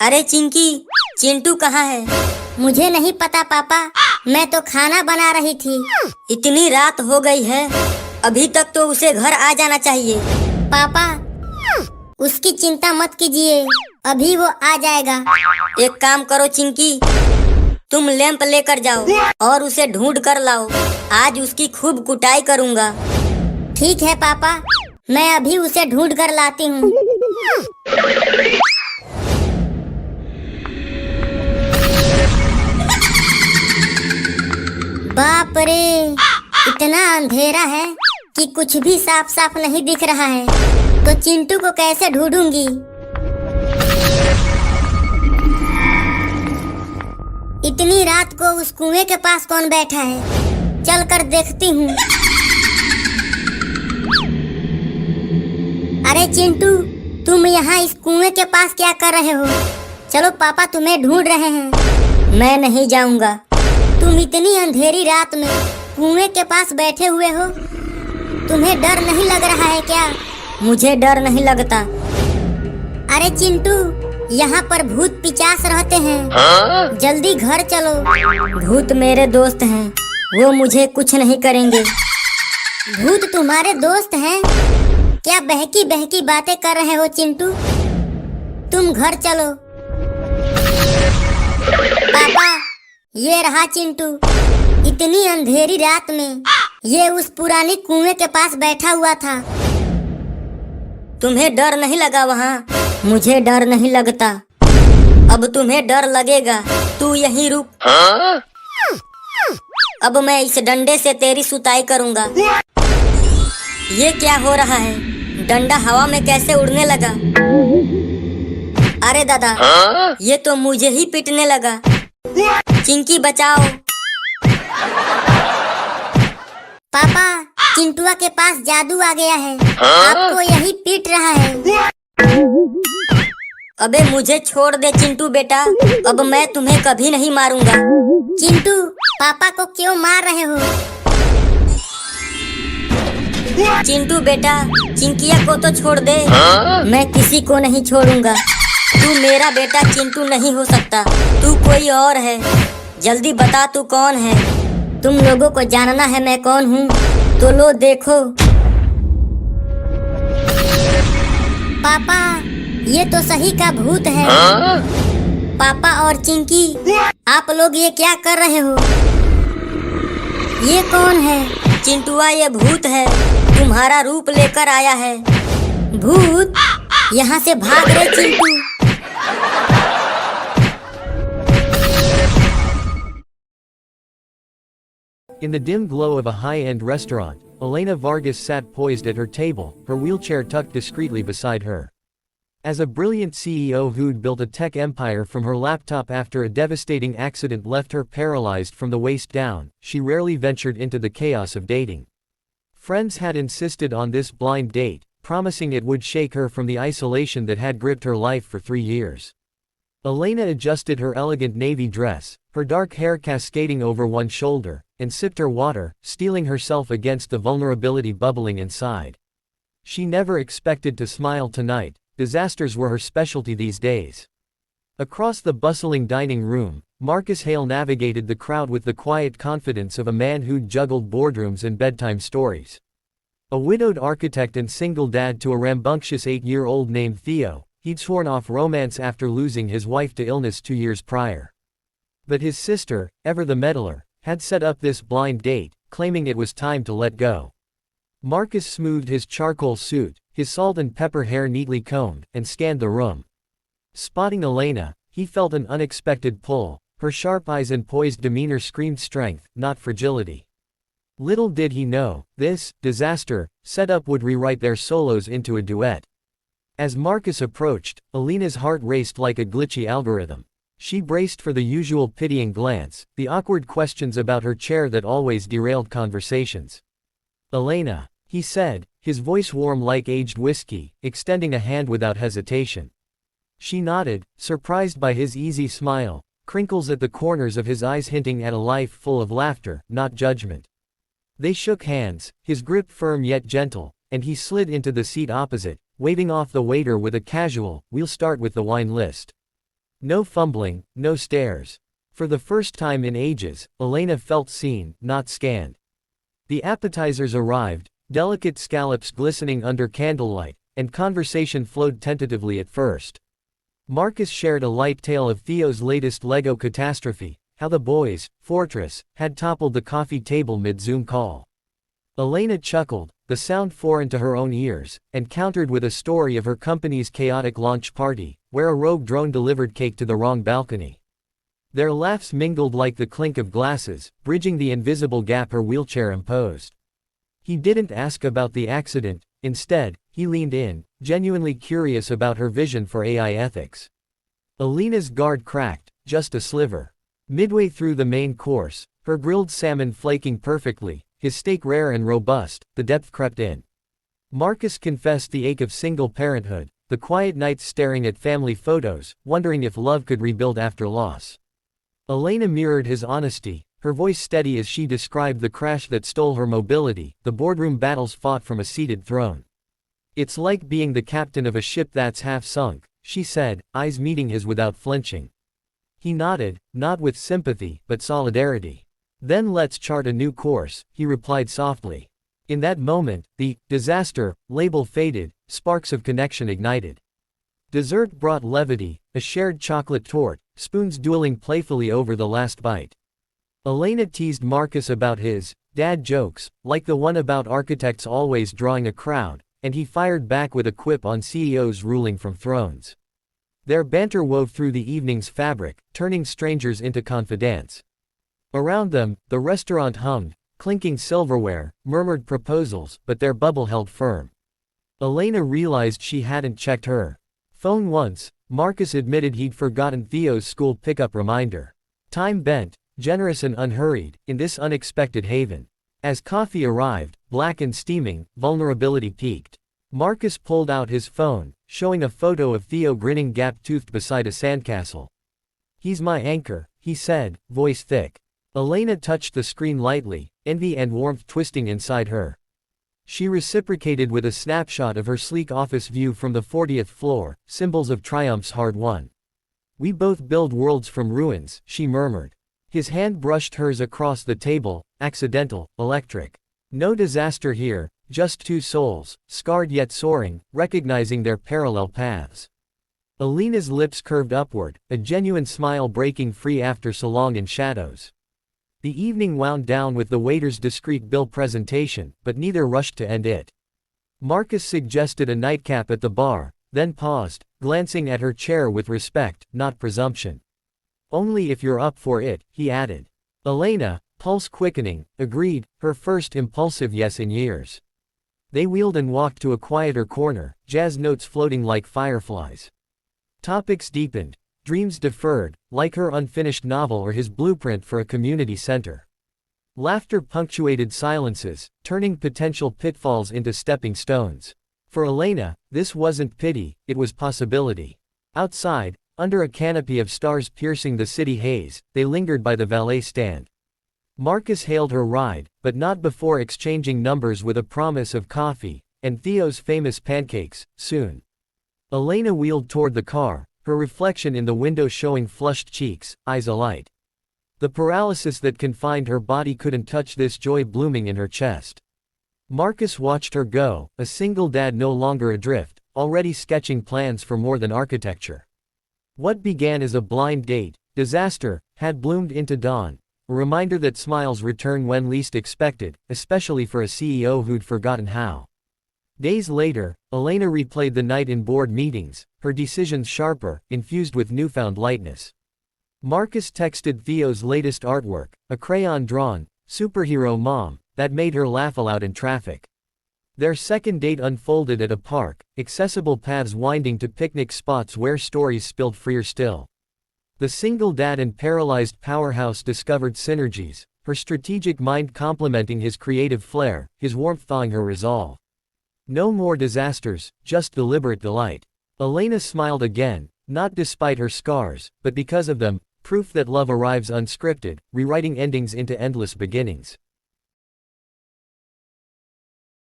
अरे चिंकी, चिंटू कहाँ है? मुझे नहीं पता पापा, मैं तो खाना बना रही थी। इतनी रात हो गई है, अभी तक तो उसे घर आ जाना चाहिए। पापा, उसकी चिंता मत कीजिए, अभी वो आ जाएगा। एक काम करो चिंकी, तुम लैंप लेकर जाओ और उसे ढूंढ कर लाओ। आज उसकी खूब कुटाई करूँगा। ठीक है पापा, मैं अभी उसे ढूंढ कर लाती हूँ। बाप रे, इतना अंधेरा है कि कुछ भी साफ साफ नहीं दिख रहा है, तो चिंटू को कैसे ढूंढूंगी? इतनी रात को उस कुएं के पास कौन बैठा है? चल कर देखती हूँ। अरे चिंटू, तुम यहाँ इस कुएं के पास क्या कर रहे हो? चलो पापा तुम्हें ढूंढ रहे हैं। मैं नहीं जाऊंगा। तुम इतनी अंधेरी रात में कुएं के पास बैठे हुए हो, तुम्हें डर नहीं लग रहा है क्या? मुझे डर नहीं लगता। अरे चिंटू, यहाँ पर भूत पिचास रहते हैं, जल्दी घर चलो। भूत मेरे दोस्त हैं, वो मुझे कुछ नहीं करेंगे। भूत तुम्हारे दोस्त हैं? क्या बहकी बहकी बातें कर रहे हो चिंटू? तुम घर चलो। पापा, ये रहा चिंटू। इतनी अंधेरी रात में ये उस पुरानी कुएं के पास बैठा हुआ था। तुम्हें डर नहीं लगा वहाँ? मुझे डर नहीं लगता। अब तुम्हें डर लगेगा, तू यहीं रुक। अब मैं इस डंडे से तेरी सुताई करूँगा। ये क्या हो रहा है? डंडा हवा में कैसे उड़ने लगा? अरे दादा, ये तो मुझे ही पीटने लगा। चिंकी बचाओ। पापा, चिंटुआ के पास जादू आ गया है, आपको यही पीट रहा है। अबे मुझे छोड़ दे चिंटू बेटा, अब मैं तुम्हें कभी नहीं मारूंगा। चिंटू, पापा को क्यों मार रहे हो? चिंटू बेटा, चिंकिया को तो छोड़ दे। मैं किसी को नहीं छोड़ूंगा। तू मेरा बेटा चिंटू नहीं हो सकता, तू कोई और है। जल्दी बता तू कौन है? तुम लोगों को जानना है मैं कौन हूँ, तो लो देखो। पापा, ये तो सही का भूत है। पापा और चिंकी, आप लोग ये क्या कर रहे हो? ये कौन है? चिंटुआ, ये भूत है, तुम्हारा रूप लेकर आया है। भूत? यहाँ से भाग रे Chintu. In the dim glow of a high-end restaurant, Elena Vargas sat poised at her table, her wheelchair tucked discreetly beside her. As a brilliant CEO who'd built a tech empire from her laptop after a devastating accident left her paralyzed from the waist down, she rarely ventured into the chaos of dating. Friends had insisted on this blind date, promising it would shake her from the isolation that had gripped her life for 3 years. Elena adjusted her elegant navy dress, her dark hair cascading over one shoulder, and sipped her water, steeling herself against the vulnerability bubbling inside. She never expected to smile tonight. Disasters were her specialty these days. Across the bustling dining room, Marcus Hale navigated the crowd with the quiet confidence of a man who'd juggled boardrooms and bedtime stories. A widowed architect and single dad to a rambunctious 8-year-old named Theo, he'd sworn off romance after losing his wife to illness 2 years prior. But his sister, ever the meddler, had set up this blind date, claiming it was time to let go. Marcus smoothed his charcoal suit, his salt and pepper hair neatly combed, and scanned the room. Spotting Elena, he felt an unexpected pull. Her sharp eyes and poised demeanor screamed strength, not fragility. Little did he know, this disaster setup would rewrite their solos into a duet. As Marcus approached, Elena's heart raced like a glitchy algorithm. She braced for the usual pitying glance, the awkward questions about her chair that always derailed conversations. "Elena," he said, his voice warm like aged whiskey, extending a hand without hesitation. She nodded, surprised by his easy smile, crinkles at the corners of his eyes hinting at a life full of laughter, not judgment. They shook hands, his grip firm yet gentle, and he slid into the seat opposite, waving off the waiter with a casual, "We'll start with the wine list." No fumbling, no stares. For the first time in ages, Elena felt seen, not scanned. The appetizers arrived, delicate scallops glistening under candlelight, and conversation flowed tentatively at first. Marcus shared a light tale of Theo's latest Lego catastrophe, how the boys' fortress had toppled the coffee table mid-Zoom call. Elena chuckled, the sound foreign to her own ears, and countered with a story of her company's chaotic launch party, where a rogue drone delivered cake to the wrong balcony. Their laughs mingled like the clink of glasses, bridging the invisible gap her wheelchair imposed. He didn't ask about the accident, instead, he leaned in, genuinely curious about her vision for AI ethics. Elena's guard cracked, just a sliver. Midway through the main course, her grilled salmon flaking perfectly, his steak rare and robust, the depth crept in. Marcus confessed the ache of single parenthood, the quiet nights staring at family photos, wondering if love could rebuild after loss. Elena mirrored his honesty, her voice steady as she described the crash that stole her mobility, the boardroom battles fought from a seated throne. "It's like being the captain of a ship that's half sunk," she said, eyes meeting his without flinching. He nodded, not with sympathy, but solidarity. "Then let's chart a new course," he replied softly. In that moment, the disaster label faded, sparks of connection ignited. Dessert brought levity, a shared chocolate torte, spoons dueling playfully over the last bite. Elena teased Marcus about his dad jokes, like the one about architects always drawing a crowd, and he fired back with a quip on CEOs ruling from thrones. Their banter wove through the evening's fabric, turning strangers into confidants. Around them, the restaurant hummed, clinking silverware, murmured proposals, but their bubble held firm. Elena realized she hadn't checked her phone once. Marcus admitted he'd forgotten Theo's school pickup reminder. Time bent, generous and unhurried, in this unexpected haven. As coffee arrived, black and steaming, vulnerability peaked. Marcus pulled out his phone, showing a photo of Theo grinning gap-toothed beside a sandcastle. "He's my anchor," he said, voice thick. Elena touched the screen lightly, envy and warmth twisting inside her. She reciprocated with a snapshot of her sleek office view from the 40th floor, symbols of triumphs hard won. "We both build worlds from ruins," she murmured. His hand brushed hers across the table, accidental, electric. "No disaster here, just two souls, scarred yet soaring, recognizing their parallel paths." Elena's lips curved upward, a genuine smile breaking free after so long in shadows. The evening wound down with the waiter's discreet bill presentation, but neither rushed to end it. Marcus suggested a nightcap at the bar, then paused, glancing at her chair with respect, not presumption. "Only if you're up for it," he added. Elena, pulse quickening, agreed, her first impulsive yes in years. They wheeled and walked to a quieter corner, jazz notes floating like fireflies. Topics deepened. Dreams deferred, like her unfinished novel or his blueprint for a community center. Laughter punctuated silences, turning potential pitfalls into stepping stones. For Elena, this wasn't pity, it was possibility. Outside, under a canopy of stars piercing the city haze, they lingered by the valet stand. Marcus hailed her ride, but not before exchanging numbers with a promise of coffee, and Theo's famous pancakes, soon. Elena wheeled toward the car, her reflection in the window showing flushed cheeks, eyes alight. The paralysis that confined her body couldn't touch this joy blooming in her chest. Marcus watched her go, a single dad no longer adrift, already sketching plans for more than architecture. What began as a blind date, disaster, had bloomed into dawn, a reminder that smiles return when least expected, especially for a CEO who'd forgotten how. Days later, Elena replayed the night in board meetings, her decisions sharper, infused with newfound lightness. Marcus texted Theo's latest artwork, a crayon-drawn, superhero mom, that made her laugh aloud in traffic. Their second date unfolded at a park, accessible paths winding to picnic spots where stories spilled freer still. The single dad and paralyzed powerhouse discovered synergies, her strategic mind complementing his creative flair, his warmth thawing her resolve. No more disasters, just deliberate delight. Elena smiled again, not despite her scars, but because of them, proof that love arrives unscripted, rewriting endings into endless beginnings.